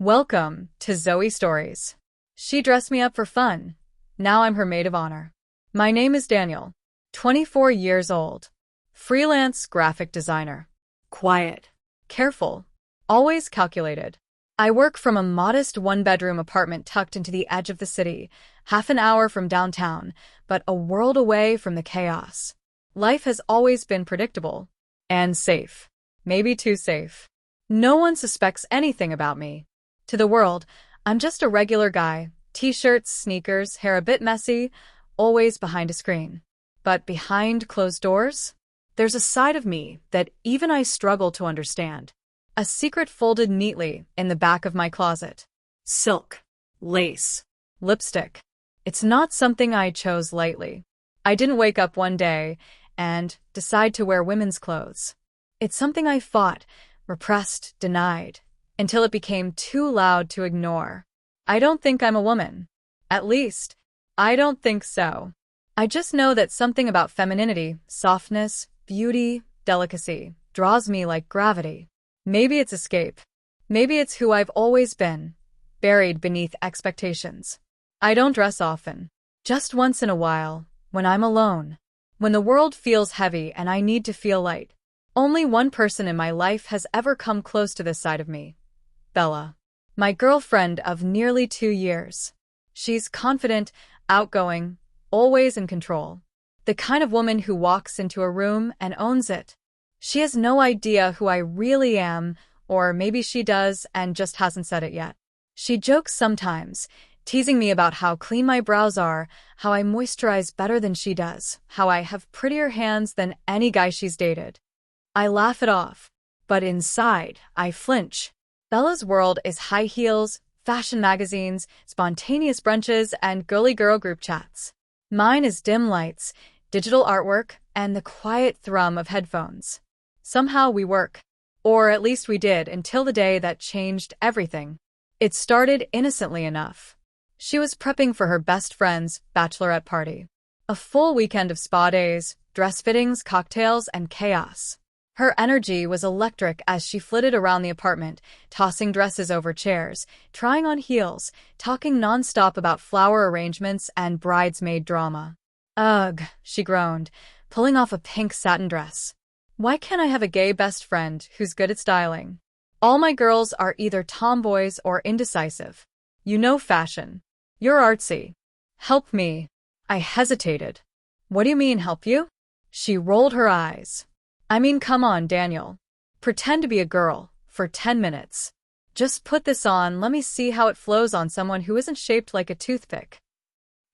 Welcome to Zoe Stories. She dressed me up for fun. Now I'm her maid of honor. My name is Daniel, 24 years old. Freelance graphic designer. Quiet. Careful. Always calculated. I work from a modest one-bedroom apartment tucked into the edge of the city, half an hour from downtown, but a world away from the chaos. Life has always been predictable. And safe. Maybe too safe. No one suspects anything about me. To the world, I'm just a regular guy. T-shirts, sneakers, hair a bit messy, always behind a screen. But behind closed doors, there's a side of me that even I struggle to understand. A secret folded neatly in the back of my closet. Silk, lace, lipstick. It's not something I chose lightly. I didn't wake up one day and decide to wear women's clothes. It's something I fought, repressed, denied, until it became too loud to ignore. I don't think I'm a woman. At least, I don't think so. I just know that something about femininity, softness, beauty, delicacy, draws me like gravity. Maybe it's escape. Maybe it's who I've always been, buried beneath expectations. I don't dress often. Just once in a while, when I'm alone. When the world feels heavy and I need to feel light. Only one person in my life has ever come close to this side of me. Bella. My girlfriend of nearly 2 years. She's confident, outgoing, always in control. The kind of woman who walks into a room and owns it. She has no idea who I really am, or maybe she does and just hasn't said it yet. She jokes sometimes, teasing me about how clean my brows are, how I moisturize better than she does, how I have prettier hands than any guy she's dated. I laugh it off, but inside, I flinch. Bella's world is high heels, fashion magazines, spontaneous brunches, and girly girl group chats. Mine is dim lights, digital artwork, and the quiet thrum of headphones. Somehow we work. Or at least we did until the day that changed everything. It started innocently enough. She was prepping for her best friend's bachelorette party. A full weekend of spa days, dress fittings, cocktails, and chaos. Her energy was electric as she flitted around the apartment, tossing dresses over chairs, trying on heels, talking nonstop about flower arrangements and bridesmaid drama. Ugh, she groaned, pulling off a pink satin dress. Why can't I have a gay best friend who's good at styling? All my girls are either tomboys or indecisive. You know fashion. You're artsy. Help me. I hesitated. What do you mean, help you? She rolled her eyes. I mean, come on, Daniel. Pretend to be a girl for 10 minutes. Just put this on, let me see how it flows on someone who isn't shaped like a toothpick.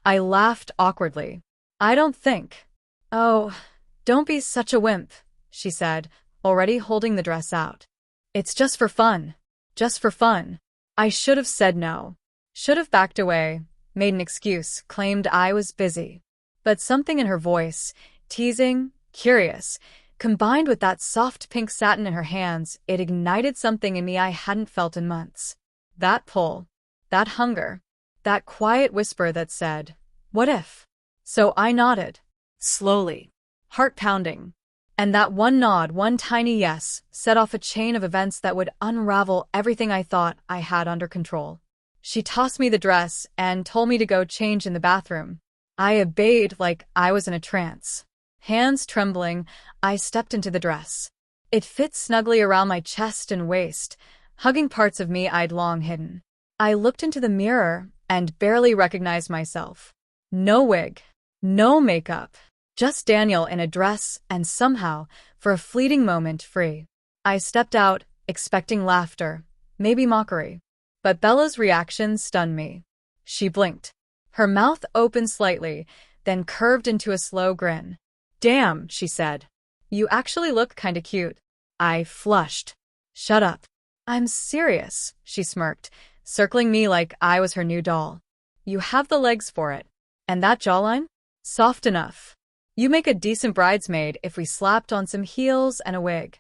I laughed awkwardly. I don't think. Oh, don't be such a wimp, she said, already holding the dress out. It's just for fun. Just for fun. I should have said no. Should have backed away, made an excuse, claimed I was busy. But something in her voice, teasing, curious, combined with that soft pink satin in her hands, it ignited something in me I hadn't felt in months. That pull. That hunger. That quiet whisper that said, what if? So I nodded. Slowly. Heart pounding. And that one nod, one tiny yes, set off a chain of events that would unravel everything I thought I had under control. She tossed me the dress and told me to go change in the bathroom. I obeyed like I was in a trance. Hands trembling, I stepped into the dress. It fit snugly around my chest and waist, hugging parts of me I'd long hidden. I looked into the mirror and barely recognized myself. No wig. No makeup. Just Daniel in a dress and somehow, for a fleeting moment, free. I stepped out, expecting laughter, maybe mockery. But Bella's reaction stunned me. She blinked. Her mouth opened slightly, then curved into a slow grin. Damn, she said. You actually look kinda cute. I flushed. Shut up. I'm serious, she smirked, circling me like I was her new doll. You have the legs for it. And that jawline? Soft enough. You make a decent bridesmaid if we slapped on some heels and a wig.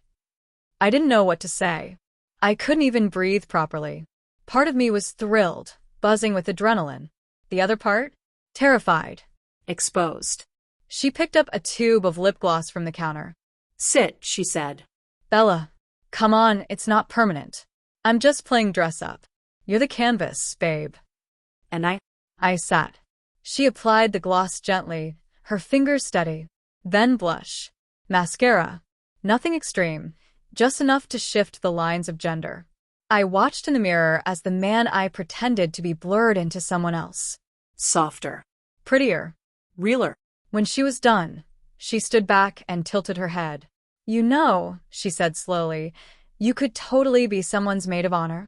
I didn't know what to say. I couldn't even breathe properly. Part of me was thrilled, buzzing with adrenaline. The other part? Terrified. Exposed. She picked up a tube of lip gloss from the counter. Sit, she said. Bella, come on, it's not permanent. I'm just playing dress up. You're the canvas, babe. And I sat. She applied the gloss gently, her fingers steady. Then blush. Mascara. Nothing extreme, just enough to shift the lines of gender. I watched in the mirror as the man I pretended to be blurred into someone else. Softer. Prettier. Realer. When she was done, she stood back and tilted her head. You know, she said slowly, you could totally be someone's maid of honor.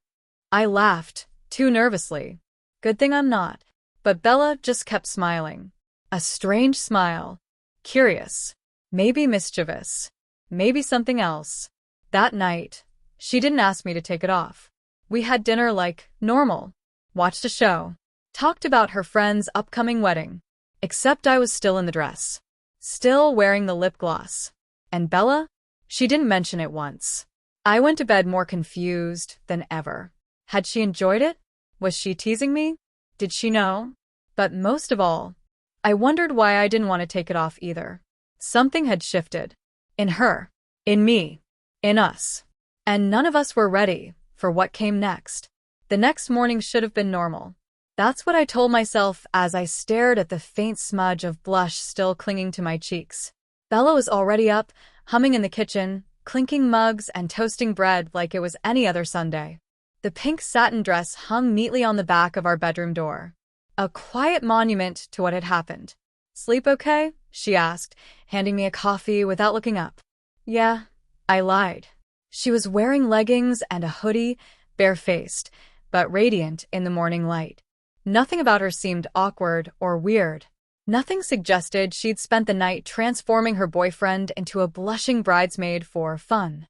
I laughed, too nervously. Good thing I'm not. But Bella just kept smiling. A strange smile. Curious. Maybe mischievous. Maybe something else. That night, she didn't ask me to take it off. We had dinner like normal. Watched a show. Talked about her friend's upcoming wedding. Except I was still in the dress. Still wearing the lip gloss. And Bella? She didn't mention it once. I went to bed more confused than ever. Had she enjoyed it? Was she teasing me? Did she know? But most of all, I wondered why I didn't want to take it off either. Something had shifted. In her. In me. In us. And none of us were ready for what came next. The next morning should have been normal. That's what I told myself as I stared at the faint smudge of blush still clinging to my cheeks. Bella was already up, humming in the kitchen, clinking mugs and toasting bread like it was any other Sunday. The pink satin dress hung neatly on the back of our bedroom door. A quiet monument to what had happened. Sleep okay? She asked, handing me a coffee without looking up. Yeah, I lied. She was wearing leggings and a hoodie, barefaced, but radiant in the morning light. Nothing about her seemed awkward or weird. Nothing suggested she'd spent the night transforming her boyfriend into a blushing bridesmaid for fun.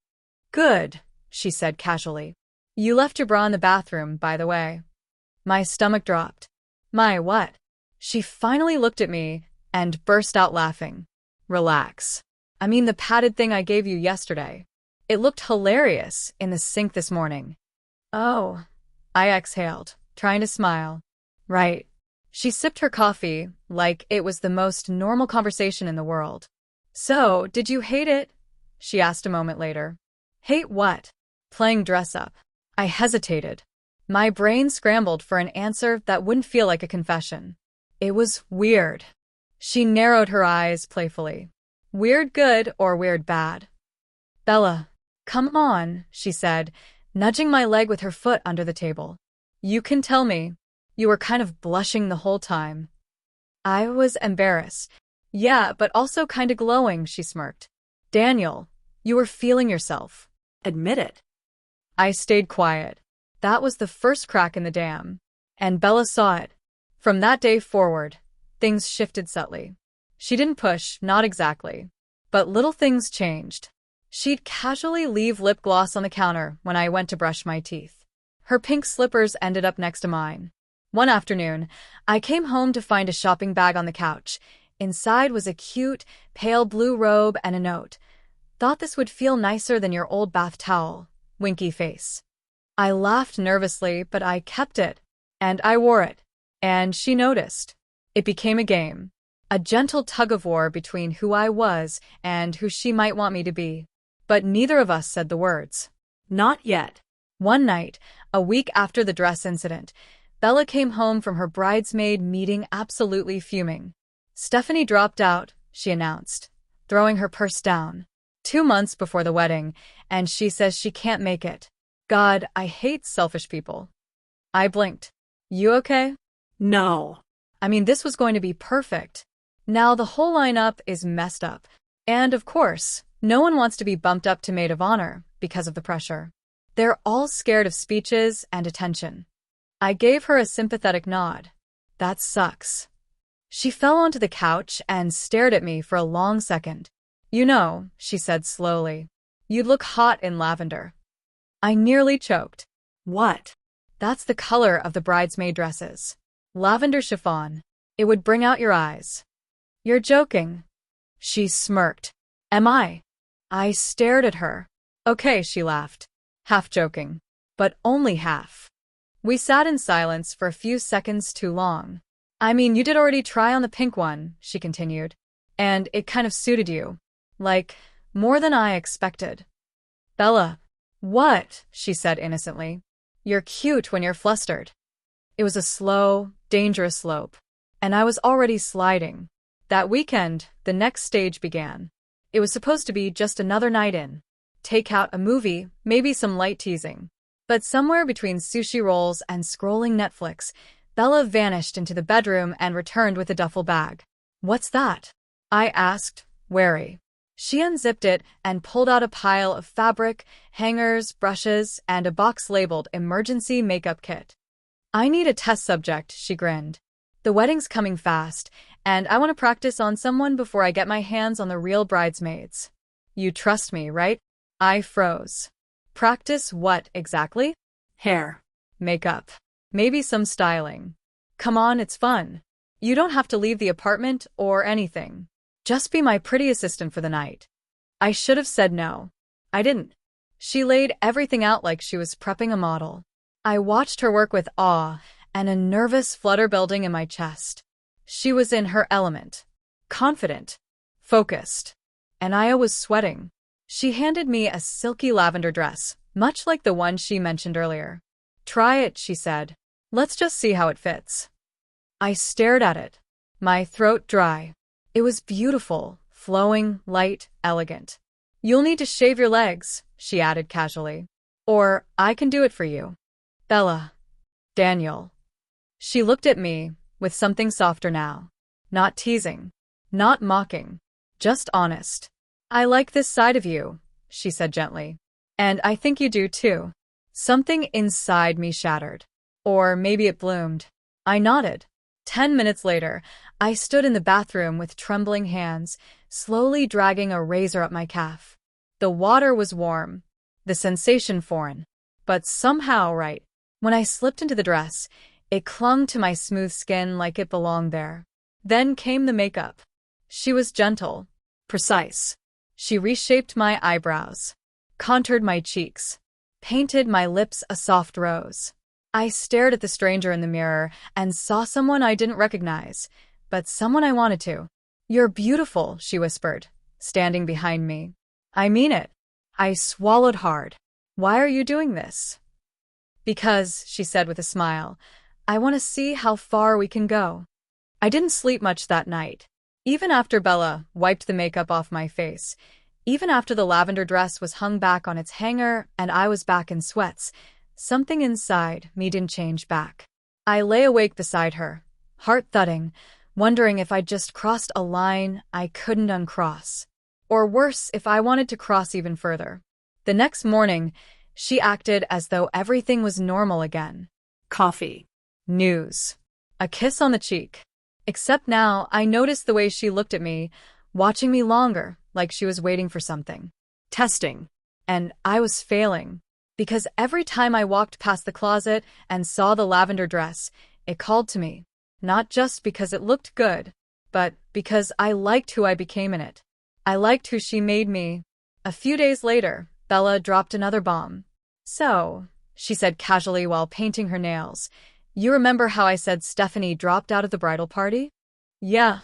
Good, she said casually. You left your bra in the bathroom, by the way. My stomach dropped. My what? She finally looked at me and burst out laughing. Relax. I mean the padded thing I gave you yesterday. It looked hilarious in the sink this morning. Oh, I exhaled, trying to smile. Right. She sipped her coffee like it was the most normal conversation in the world. So, did you hate it? She asked a moment later. Hate what? Playing dress up. I hesitated. My brain scrambled for an answer that wouldn't feel like a confession. It was weird. She narrowed her eyes playfully. Weird good or weird bad? Bella, come on, she said, nudging my leg with her foot under the table. You can tell me. You were kind of blushing the whole time. I was embarrassed. Yeah, but also kind of glowing, she smirked. Daniel, you were feeling yourself. Admit it. I stayed quiet. That was the first crack in the dam. And Bella saw it. From that day forward, things shifted subtly. She didn't push, not exactly. But little things changed. She'd casually leave lip gloss on the counter when I went to brush my teeth. Her pink slippers ended up next to mine. One afternoon, I came home to find a shopping bag on the couch. Inside was a cute, pale blue robe and a note. Thought this would feel nicer than your old bath towel. Winky face. I laughed nervously, but I kept it. And I wore it. And she noticed. It became a game. A gentle tug-of-war between who I was and who she might want me to be. But neither of us said the words. Not yet. One night, a week after the dress incident, Bella came home from her bridesmaid meeting absolutely fuming. Stephanie dropped out, she announced, throwing her purse down. 2 months before the wedding, and she says she can't make it. God, I hate selfish people. I blinked. You okay? No. I mean, this was going to be perfect. Now the whole lineup is messed up. And of course, no one wants to be bumped up to maid of honor because of the pressure. They're all scared of speeches and attention. I gave her a sympathetic nod. That sucks. She fell onto the couch and stared at me for a long second. You know, she said slowly, you'd look hot in lavender. I nearly choked. What? That's the color of the bridesmaid dresses. Lavender chiffon. It would bring out your eyes. You're joking. She smirked. Am I? I stared at her. Okay, she laughed. Half joking. But only half. We sat in silence for a few seconds too long. I mean, you did already try on the pink one, she continued. And it kind of suited you. Like, more than I expected. Bella. What? She said innocently. You're cute when you're flustered. It was a slow, dangerous slope, and I was already sliding. That weekend, the next stage began. It was supposed to be just another night in. Take out a movie, maybe some light teasing. But somewhere between sushi rolls and scrolling Netflix, Bella vanished into the bedroom and returned with a duffel bag. "What's that?" I asked, wary. She unzipped it and pulled out a pile of fabric, hangers, brushes, and a box labeled Emergency Makeup Kit. "I need a test subject," she grinned. "The wedding's coming fast, and I want to practice on someone before I get my hands on the real bridesmaids." "You trust me, right?" I froze. "Practice what exactly?" Hair. "Makeup. Maybe some styling." "Come on, it's fun. You don't have to leave the apartment or anything. Just be my pretty assistant for the night." I should have said no. I didn't. She laid everything out like she was prepping a model. I watched her work with awe and a nervous flutter building in my chest. She was in her element. Confident. Focused. And I was sweating. She handed me a silky lavender dress, much like the one she mentioned earlier. "Try it," she said. "Let's just see how it fits." I stared at it, my throat dry. It was beautiful, flowing, light, elegant. "You'll need to shave your legs," she added casually. "Or I can do it for you." "Bella." "Daniel." She looked at me, with something softer now. Not teasing. Not mocking. Just honest. "I like this side of you," she said gently. "And I think you do too." Something inside me shattered. Or maybe it bloomed. I nodded. 10 minutes later, I stood in the bathroom with trembling hands, slowly dragging a razor up my calf. The water was warm, the sensation foreign, but somehow right. When I slipped into the dress, it clung to my smooth skin like it belonged there. Then came the makeup. She was gentle, precise. She reshaped my eyebrows, contoured my cheeks, painted my lips a soft rose. I stared at the stranger in the mirror and saw someone I didn't recognize, but someone I wanted to. "You're beautiful," she whispered, standing behind me. "I mean it." I swallowed hard. "Why are you doing this?" "Because," she said with a smile, "I want to see how far we can go." I didn't sleep much that night. Even after Bella wiped the makeup off my face, even after the lavender dress was hung back on its hanger and I was back in sweats, something inside me didn't change back. I lay awake beside her, heart thudding, wondering if I'd just crossed a line I couldn't uncross. Or worse, if I wanted to cross even further. The next morning, she acted as though everything was normal again. Coffee. News. A kiss on the cheek. Except now, I noticed the way she looked at me, watching me longer, like she was waiting for something. Testing. And I was failing. Because every time I walked past the closet and saw the lavender dress, it called to me. Not just because it looked good, but because I liked who I became in it. I liked who she made me. A few days later, Bella dropped another bomb. "So," she said casually while painting her nails, "you remember how I said Stephanie dropped out of the bridal party?" "Yeah."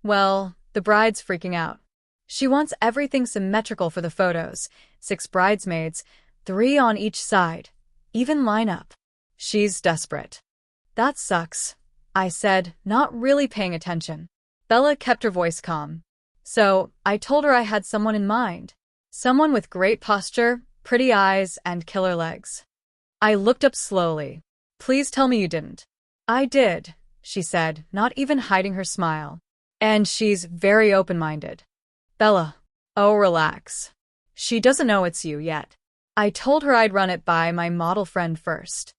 "Well, the bride's freaking out. She wants everything symmetrical for the photos, 6 bridesmaids, 3 on each side, even lineup. She's desperate." "That sucks," I said, not really paying attention. Bella kept her voice calm. "So, I told her I had someone in mind. Someone with great posture, pretty eyes, and killer legs." I looked up slowly. "Please tell me you didn't." "I did," she said, not even hiding her smile. "And she's very open-minded." "Bella." "Oh, relax. She doesn't know it's you yet. I told her I'd run it by my model friend first."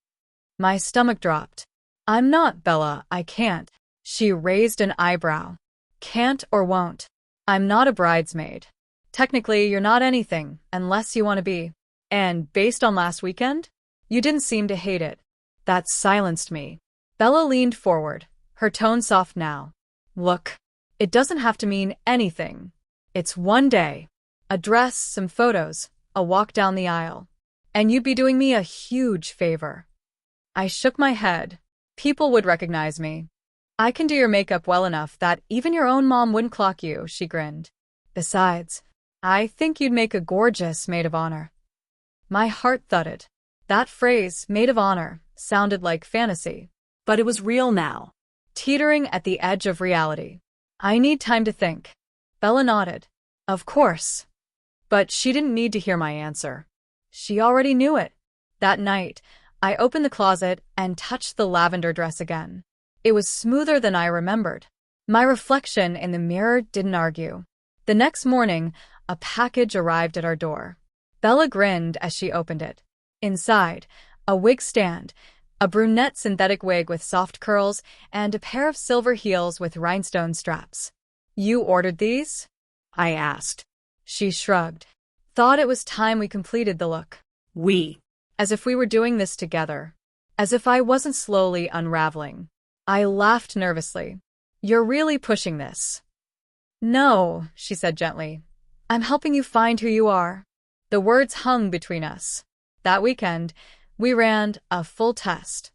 My stomach dropped. "I'm not, Bella, I can't." She raised an eyebrow. "Can't or won't. I'm not a bridesmaid. Technically, you're not anything, unless you want to be. And based on last weekend, you didn't seem to hate it." That silenced me. Bella leaned forward, her tone soft now. "Look, it doesn't have to mean anything. It's one day. A dress, some photos, a walk down the aisle. And you'd be doing me a huge favor." I shook my head. "People would recognize me. I can do your makeup well enough that even your own mom wouldn't clock you," she grinned. "Besides, I think you'd make a gorgeous maid of honor." My heart thudded. That phrase, maid of honor, sounded like fantasy. But it was real now. Teetering at the edge of reality. I need time to think. Bella nodded. Of course. But she didn't need to hear my answer. She already knew it. That night, I opened the closet and touched the lavender dress again. It was smoother than I remembered. My reflection in the mirror didn't argue. The next morning, a package arrived at our door. Bella grinned as she opened it. Inside, a wig stand, a brunette synthetic wig with soft curls, and a pair of silver heels with rhinestone straps. You ordered these? I asked. She shrugged. Thought it was time we completed the look. We. As if we were doing this together. As if I wasn't slowly unraveling. I laughed nervously. You're really pushing this. No, she said gently. I'm helping you find who you are. The words hung between us. That weekend, we ran a full test.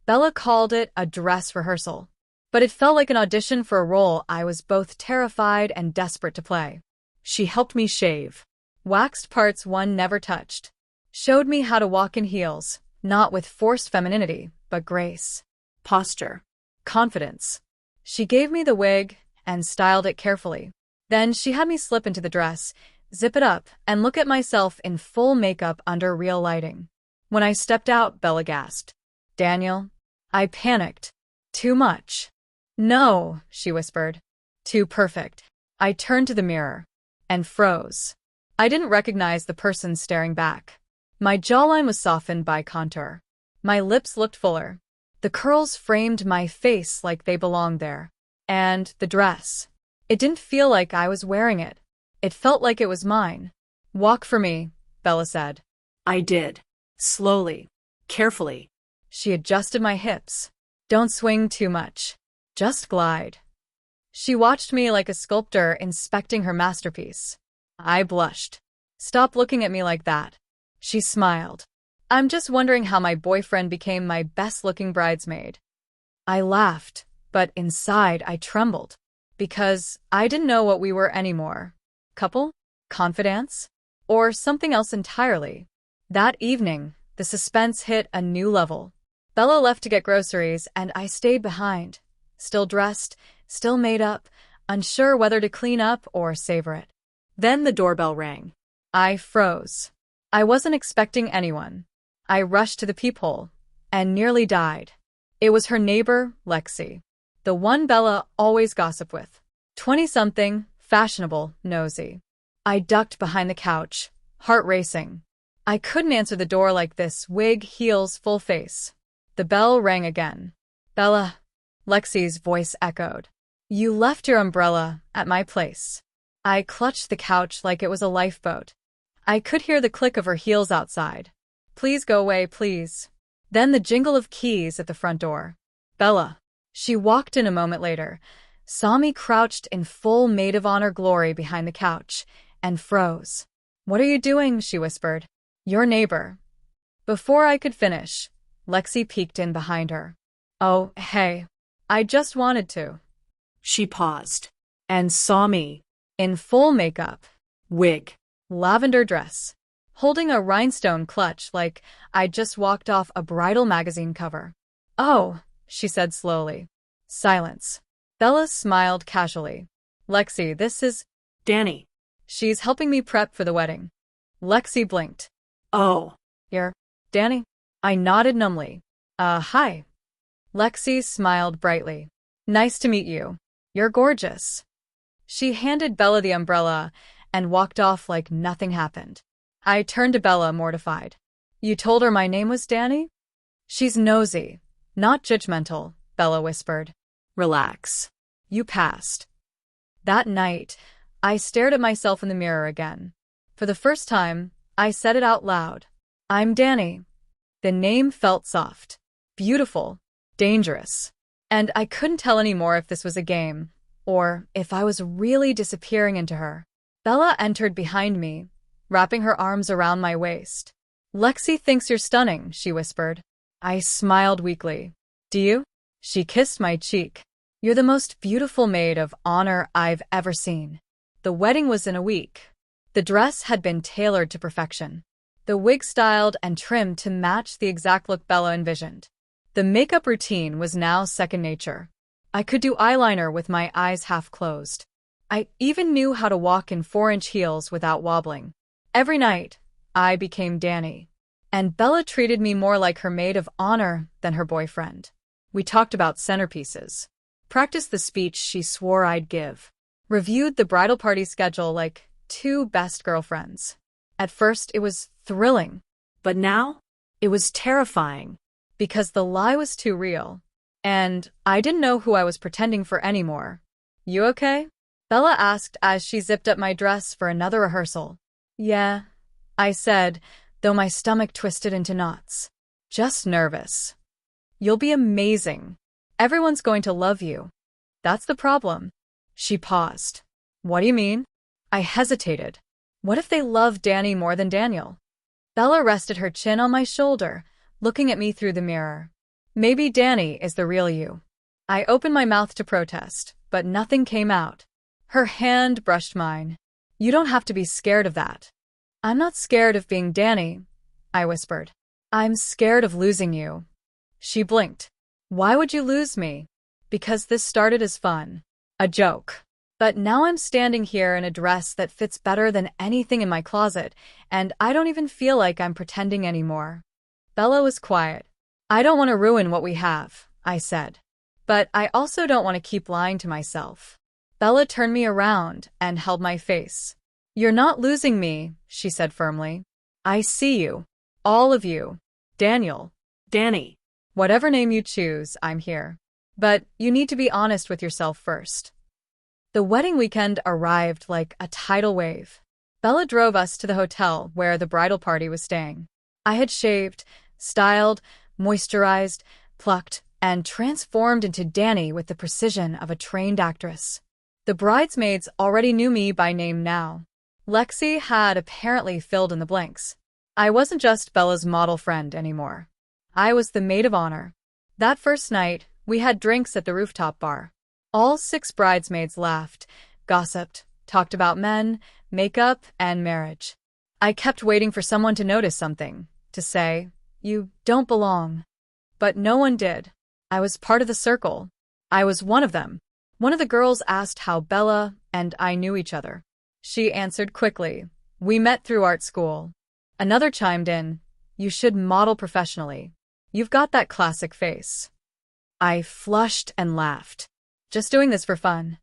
Bella called it a dress rehearsal, but it felt like an audition for a role I was both terrified and desperate to play. She helped me shave. Waxed parts one never touched. Showed me how to walk in heels, not with forced femininity, but grace. Posture. Confidence. She gave me the wig and styled it carefully. Then she had me slip into the dress, zip it up, and look at myself in full makeup under real lighting. When I stepped out, Bella gasped. Daniel? I panicked. Too much. No, she whispered. Too perfect. I turned to the mirror and froze. I didn't recognize the person staring back. My jawline was softened by contour. My lips looked fuller. The curls framed my face like they belonged there. And the dress. It didn't feel like I was wearing it. It felt like it was mine. Walk for me, Bella said. I did. Slowly. Carefully. She adjusted my hips. Don't swing too much. Just glide. She watched me like a sculptor inspecting her masterpiece. I blushed. Stop looking at me like that. She smiled. I'm just wondering how my boyfriend became my best-looking bridesmaid. I laughed, but inside I trembled. Because I didn't know what we were anymore. Couple? Confidants? Or something else entirely. That evening, the suspense hit a new level. Bella left to get groceries, and I stayed behind. Still dressed, still made up, unsure whether to clean up or savor it. Then the doorbell rang. I froze. I wasn't expecting anyone. I rushed to the peephole and nearly died. It was her neighbor, Lexi. The one Bella always gossiped with. 20-something, fashionable, nosy. I ducked behind the couch, heart racing. I couldn't answer the door like this, wig, heels, full face. The bell rang again. Bella, Lexi's voice echoed. You left your umbrella at my place. I clutched the couch like it was a lifeboat. I could hear the click of her heels outside. Please go away, please. Then the jingle of keys at the front door. Bella. She walked in a moment later, saw me crouched in full maid of honor glory behind the couch, and froze. What are you doing? She whispered. Your neighbor. Before I could finish, Lexi peeked in behind her. Oh, hey. I just wanted to. She paused and saw me. In full makeup. Wig. Lavender dress. Holding a rhinestone clutch like I'd just walked off a bridal magazine cover. Oh, she said slowly. Silence. Bella smiled casually. Lexi, this is Dani. She's helping me prep for the wedding. Lexi blinked. Oh. You're Dani? I nodded numbly. Hi. Lexi smiled brightly. Nice to meet you. You're gorgeous. She handed Bella the umbrella and walked off like nothing happened. I turned to Bella, mortified. You told her my name was Dani? She's nosy, not judgmental, Bella whispered. Relax. You passed. That night, I stared at myself in the mirror again. For the first time, I said it out loud. I'm Dani. The name felt soft, beautiful, dangerous. And I couldn't tell anymore if this was a game, or if I was really disappearing into her. Bella entered behind me, wrapping her arms around my waist. Lexi thinks you're stunning, she whispered. I smiled weakly. Do you? She kissed my cheek. You're the most beautiful maid of honor I've ever seen. The wedding was in a week. The dress had been tailored to perfection. the wig styled and trimmed to match the exact look Bella envisioned. The makeup routine was now second nature. I could do eyeliner with my eyes half closed. I even knew how to walk in 4-inch heels without wobbling. Every night, I became Dani. And Bella treated me more like her maid of honor than her boyfriend. We talked about centerpieces, practiced the speech she swore I'd give, reviewed the bridal party schedule like two best girlfriends. At first, it was thrilling. But now, it was terrifying. Because the lie was too real. And I didn't know who I was pretending for anymore. You okay? Bella asked as she zipped up my dress for another rehearsal. Yeah, I said, though my stomach twisted into knots. Just nervous. You'll be amazing. Everyone's going to love you. That's the problem. She paused. What do you mean? I hesitated. What if they love Dani more than Daniel? Bella rested her chin on my shoulder, looking at me through the mirror. Maybe Dani is the real you. I opened my mouth to protest, but nothing came out. Her hand brushed mine. You don't have to be scared of that. I'm not scared of being Dani, I whispered. I'm scared of losing you. She blinked. Why would you lose me? Because this started as fun. A joke. But now I'm standing here in a dress that fits better than anything in my closet, and I don't even feel like I'm pretending anymore. Bella was quiet. I don't want to ruin what we have, I said. But I also don't want to keep lying to myself. Bella turned me around and held my face. You're not losing me, she said firmly. I see you. All of you. Daniel. Dani. Whatever name you choose, I'm here. But you need to be honest with yourself first. The wedding weekend arrived like a tidal wave. Bella drove us to the hotel where the bridal party was staying. I had shaved, styled, moisturized, plucked, and transformed into Dani with the precision of a trained actress. The bridesmaids already knew me by name now. Lexi had apparently filled in the blanks. I wasn't just Bella's model friend anymore. I was the maid of honor. That first night, we had drinks at the rooftop bar. All 6 bridesmaids laughed, gossiped, talked about men, makeup, and marriage. I kept waiting for someone to notice something, to say, you don't belong. But no one did. I was part of the circle. I was one of them. One of the girls asked how Bella and I knew each other. She answered quickly, we met through art school. Another chimed in, you should model professionally. You've got that classic face. I flushed and laughed. Just doing this for fun.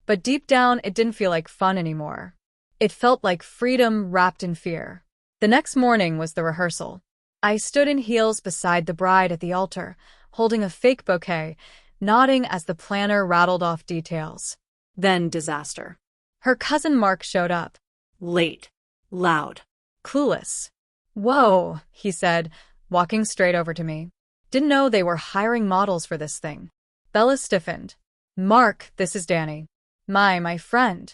But deep down, it didn't feel like fun anymore. It felt like freedom wrapped in fear. The next morning was the rehearsal. I stood in heels beside the bride at the altar, holding a fake bouquet, nodding as the planner rattled off details. Then disaster. Her cousin Mark showed up. Late. Loud. Clueless. Whoa, he said, walking straight over to me. Didn't know they were hiring models for this thing. Bella stiffened. Mark, this is Dani. My friend.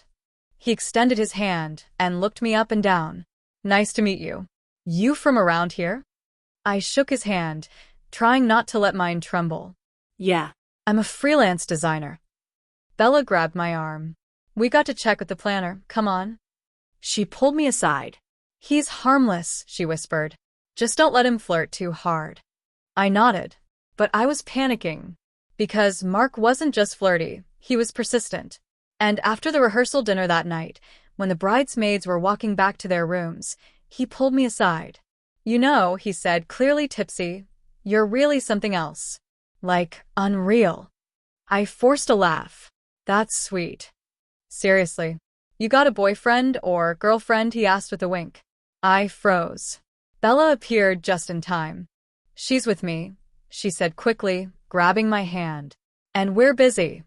He extended his hand and looked me up and down. Nice to meet you. You from around here? I shook his hand, trying not to let mine tremble. Yeah. I'm a freelance designer. Bella grabbed my arm. We got to check with the planner, come on. She pulled me aside. He's harmless, she whispered. Just don't let him flirt too hard. I nodded, but I was panicking. Because Mark wasn't just flirty, he was persistent. And after the rehearsal dinner that night, when the bridesmaids were walking back to their rooms, he pulled me aside. You know, he said, clearly tipsy, you're really something else. Like, unreal. I forced a laugh. That's sweet. Seriously. You got a boyfriend or girlfriend? He asked with a wink. I froze. Bella appeared just in time. She's with me, she said quickly, grabbing my hand. And we're busy.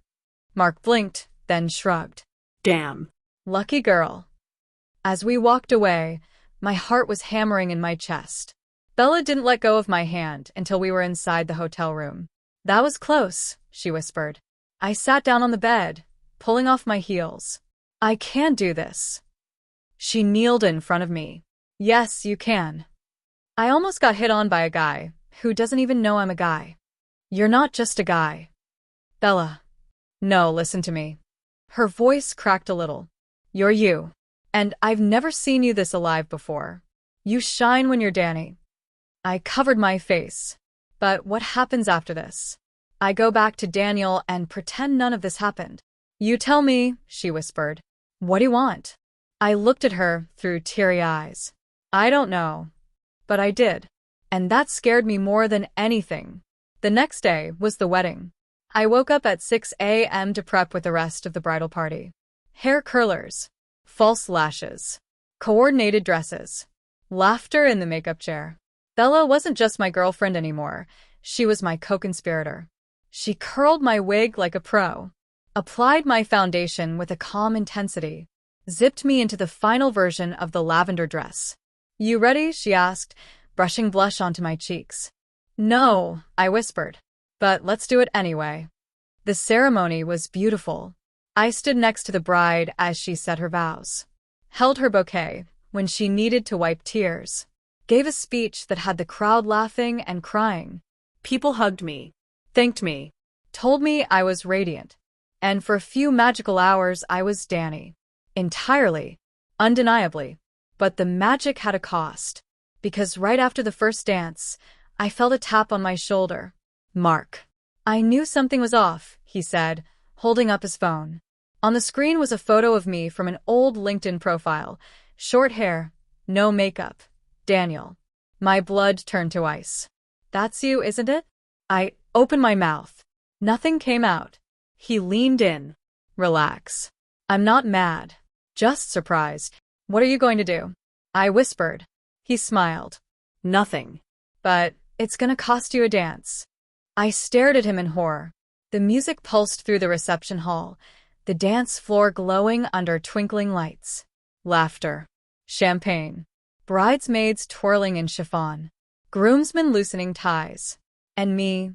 Mark blinked, then shrugged. Damn. Lucky girl. As we walked away, my heart was hammering in my chest. Bella didn't let go of my hand until we were inside the hotel room. That was close, she whispered. I sat down on the bed, pulling off my heels. I can do this. She kneeled in front of me. Yes, you can. I almost got hit on by a guy who doesn't even know I'm a guy. You're not just a guy. Bella. No, listen to me. Her voice cracked a little. You're you. And I've never seen you this alive before. You shine when you're Dani. I covered my face. But what happens after this? I go back to Daniel and pretend none of this happened. You tell me, she whispered. What do you want? I looked at her through teary eyes. I don't know. But I did. And that scared me more than anything. The next day was the wedding. I woke up at 6 a.m. to prep with the rest of the bridal party. Hair curlers, false lashes, coordinated dresses, laughter in the makeup chair. Bella wasn't just my girlfriend anymore. She was my co-conspirator. She curled my wig like a pro, applied my foundation with a calm intensity, zipped me into the final version of the lavender dress. You ready? She asked, brushing blush onto my cheeks. No, I whispered. But let's do it anyway. The ceremony was beautiful. I stood next to the bride as she said her vows, held her bouquet when she needed to wipe tears, gave a speech that had the crowd laughing and crying. People hugged me, thanked me, told me I was radiant. And for a few magical hours I was Dani. Entirely, undeniably. But the magic had a cost. Because right after the first dance, I felt a tap on my shoulder. Mark. I knew something was off, he said, holding up his phone. On the screen was a photo of me from an old LinkedIn profile. Short hair, no makeup. Daniel. My blood turned to ice. That's you, isn't it? I opened my mouth. Nothing came out. He leaned in. Relax. I'm not mad. Just surprised. What are you going to do? I whispered. He smiled. Nothing. But it's gonna cost you a dance. I stared at him in horror. The music pulsed through the reception hall, the dance floor glowing under twinkling lights. Laughter. Champagne. Bridesmaids twirling in chiffon. Groomsmen loosening ties. And me,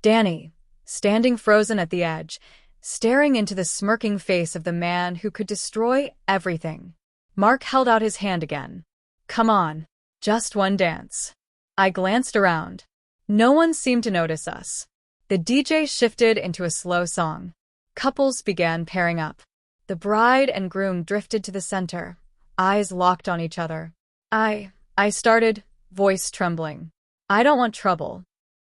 Dani, standing frozen at the edge, staring into the smirking face of the man who could destroy everything. Mark held out his hand again. Come on, just one dance. I glanced around. No one seemed to notice us. The DJ shifted into a slow song. Couples began pairing up. The bride and groom drifted to the center, eyes locked on each other. I started, voice trembling. I don't want trouble.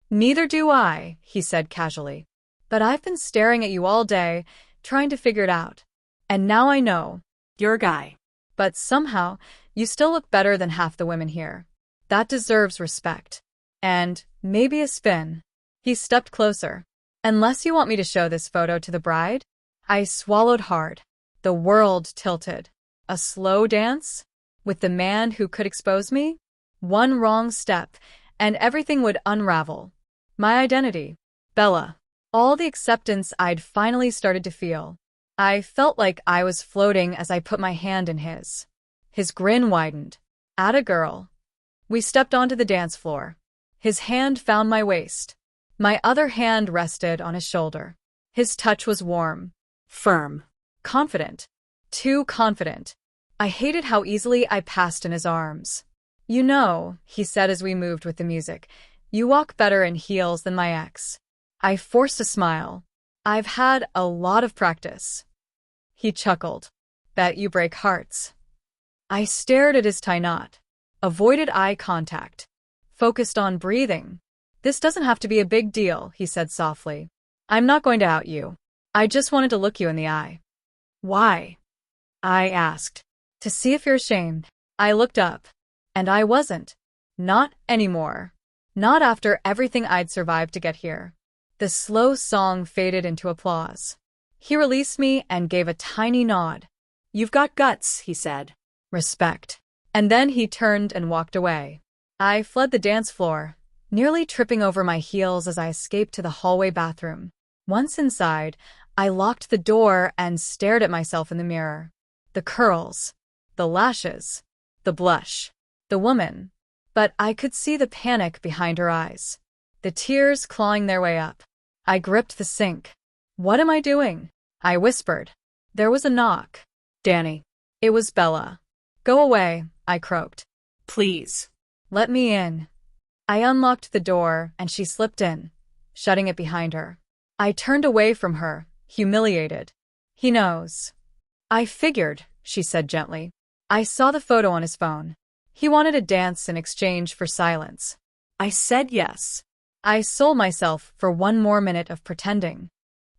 Neither do I, he said casually. But I've been staring at you all day, trying to figure it out. And now I know. You're a guy. But somehow, you still look better than half the women here. That deserves respect. And maybe a spin. He stepped closer. Unless you want me to show this photo to the bride? I swallowed hard. The world tilted. A slow dance? With the man who could expose me? One wrong step, and everything would unravel. My identity. Bella. All the acceptance I'd finally started to feel. I felt like I was floating as I put my hand in his. His grin widened. Atta girl. We stepped onto the dance floor. His hand found my waist. My other hand rested on his shoulder. His touch was warm. Firm. Confident. Too confident. I hated how easily I passed in his arms. You know, he said as we moved with the music, you walk better in heels than my ex. I forced a smile. I've had a lot of practice. He chuckled. Bet you break hearts. I stared at his tie knot, avoided eye contact, focused on breathing. This doesn't have to be a big deal, he said softly. I'm not going to out you. I just wanted to look you in the eye. Why? I asked. To see if you're ashamed. I looked up. And I wasn't. Not anymore. Not after everything I'd survived to get here. The slow song faded into applause. He released me and gave a tiny nod. You've got guts, he said. Respect. And then he turned and walked away. I fled the dance floor, nearly tripping over my heels as I escaped to the hallway bathroom. Once inside, I locked the door and stared at myself in the mirror. The curls, the lashes, the blush, the woman. But I could see the panic behind her eyes, the tears clawing their way up. I gripped the sink. What am I doing? I whispered. There was a knock. Dani. It was Bella. Go away, I croaked. Please. Let me in. I unlocked the door and she slipped in, shutting it behind her. I turned away from her, humiliated. He knows. I figured, she said gently. I saw the photo on his phone. He wanted a dance in exchange for silence. I said yes. I sold myself for one more minute of pretending.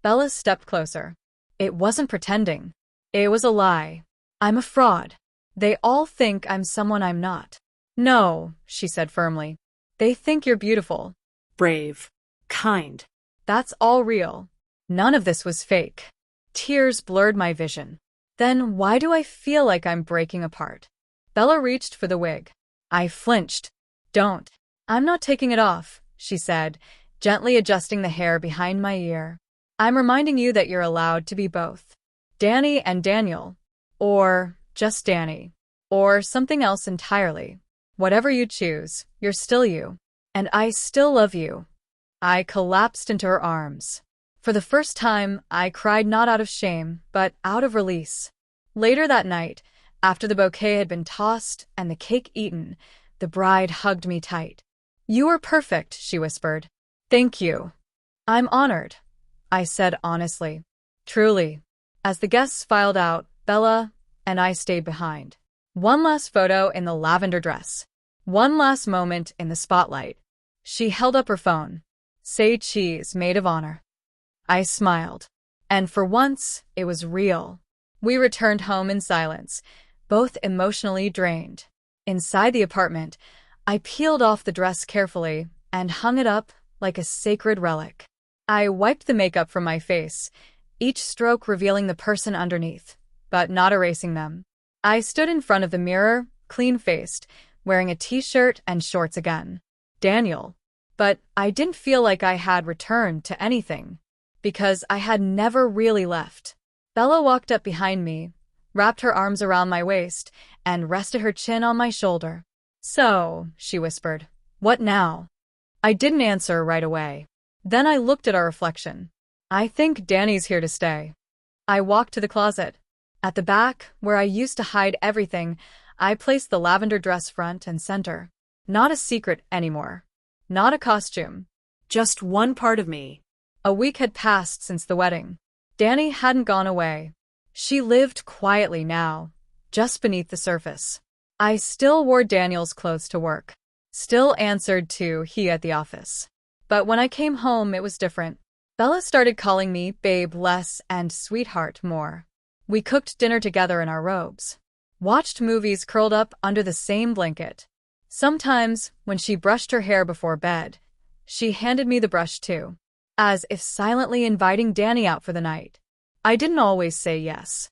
Bella stepped closer. It wasn't pretending. It was a lie. I'm a fraud. They all think I'm someone I'm not. No, she said firmly. They think you're beautiful. Brave. Kind. That's all real. None of this was fake. Tears blurred my vision. Then why do I feel like I'm breaking apart? Bella reached for the wig. I flinched. Don't. I'm not taking it off, she said, gently adjusting the hair behind my ear. I'm reminding you that you're allowed to be both. Dani and Daniel. Or just Dani. Or something else entirely. Whatever you choose, you're still you. And I still love you. I collapsed into her arms. For the first time, I cried not out of shame, but out of release. Later that night, after the bouquet had been tossed and the cake eaten, the bride hugged me tight. You are perfect, she whispered. Thank you. I'm honored, I said honestly. Truly. As the guests filed out, Bella and I stayed behind. One last photo in the lavender dress. One last moment in the spotlight. She held up her phone. Say cheese, maid of honor. I smiled. And for once, it was real. We returned home in silence, both emotionally drained. Inside the apartment, I peeled off the dress carefully and hung it up like a sacred relic. I wiped the makeup from my face, each stroke revealing the person underneath, but not erasing them. I stood in front of the mirror, clean-faced, wearing a t-shirt and shorts again. Daniel. But I didn't feel like I had returned to anything, because I had never really left. Bella walked up behind me, wrapped her arms around my waist, and rested her chin on my shoulder. So, she whispered, what now? I didn't answer right away. Then I looked at our reflection. I think Dani's here to stay. I walked to the closet. At the back, where I used to hide everything, I placed the lavender dress front and center. Not a secret anymore. Not a costume. Just one part of me. A week had passed since the wedding. Dani hadn't gone away. She lived quietly now, just beneath the surface. I still wore Daniel's clothes to work. Still answered to he at the office. But when I came home, it was different. Bella started calling me babe less and sweetheart more. We cooked dinner together in our robes. Watched movies curled up under the same blanket. Sometimes, when she brushed her hair before bed, she handed me the brush too, as if silently inviting Dani out for the night. I didn't always say yes.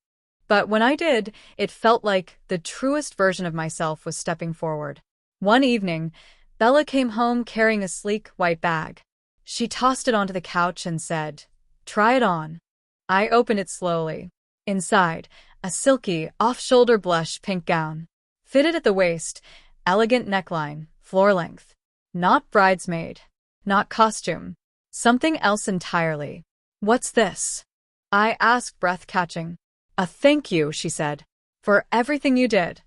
But when I did, it felt like the truest version of myself was stepping forward. One evening, Bella came home carrying a sleek white bag. She tossed it onto the couch and said, "Try it on." I opened it slowly. Inside, a silky, off-shoulder blush pink gown. Fitted at the waist, elegant neckline, floor length. Not bridesmaid. Not costume. Something else entirely. What's this? I asked, breath catching. A thank you, she said, for everything you did.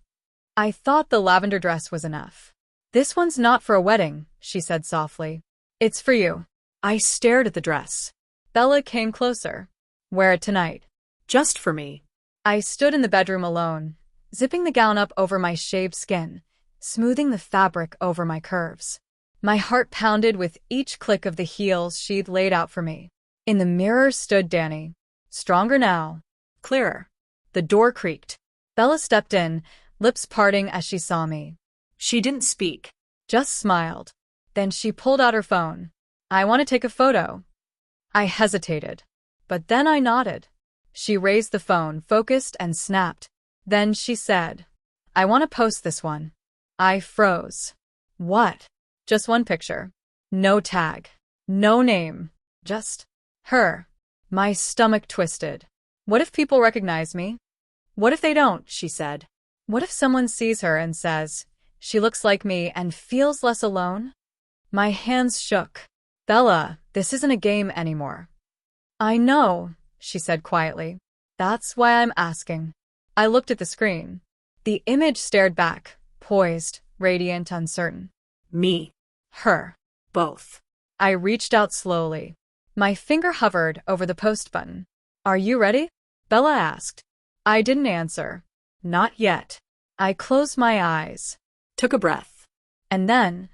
I thought the lavender dress was enough. This one's not for a wedding, she said softly. It's for you. I stared at the dress. Bella came closer. Wear it tonight. Just for me. I stood in the bedroom alone, zipping the gown up over my shaved skin, smoothing the fabric over my curves. My heart pounded with each click of the heels she'd laid out for me. In the mirror stood Dani. Stronger now. Clearer. The door creaked. Bella stepped in, lips parting as she saw me. She didn't speak. Just smiled. Then she pulled out her phone. I want to take a photo. I hesitated. But then I nodded. She raised the phone, focused and snapped. Then she said, I want to post this one. I froze. What? Just one picture. No tag. No name. Just her. My stomach twisted. What if people recognize me? What if they don't? She said. What if someone sees her and says, she looks like me and feels less alone? My hands shook. Bella, this isn't a game anymore. I know, she said quietly. That's why I'm asking. I looked at the screen. The image stared back, poised, radiant, uncertain. Me. Her. Both. I reached out slowly. My finger hovered over the post button. Are you ready? Bella asked. I didn't answer. Not yet. I closed my eyes. Took a breath. And then,